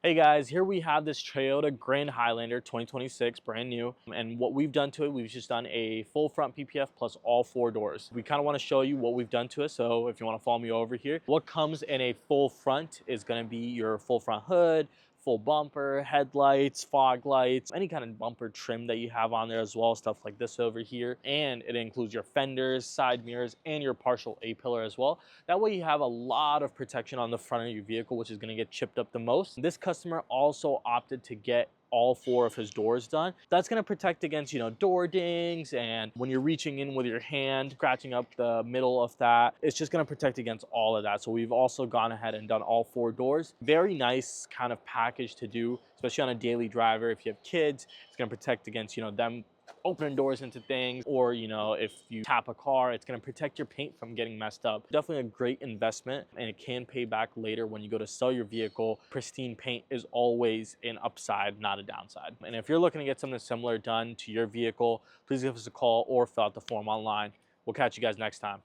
Hey guys, here we have this Toyota Grand Highlander 2026, brand new. And what we've done to it, we've just done a full front PPF plus all four doors. We kind of want to show you what we've done to it. So if you want to follow me over here, what comes in a full front is going to be your full front hood, full bumper, headlights, fog lights, any kind of bumper trim that you have on there as well, stuff like this over here. And it includes your fenders, side mirrors, and your partial A-pillar as well. That way you have a lot of protection on the front of your vehicle, which is gonna get chipped up the most. This customer also opted to get all four of his doors done. That's going to protect against, door dings, and when you're reaching in with your hand, scratching up the middle of that, it's just going to protect against all of that. So we've also gone ahead and done all four doors. Very nice kind of package to do, especially on a daily driver. If you have kids, it's going to protect against, them opening doors into things, or if you tap a car, it's going to protect your paint from getting messed up. Definitely a great investment, and it can pay back later when you go to sell your vehicle. Pristine paint is always an upside, not a downside. And if you're looking to get something similar done to your vehicle, please give us a call or fill out the form online. We'll catch you guys next time.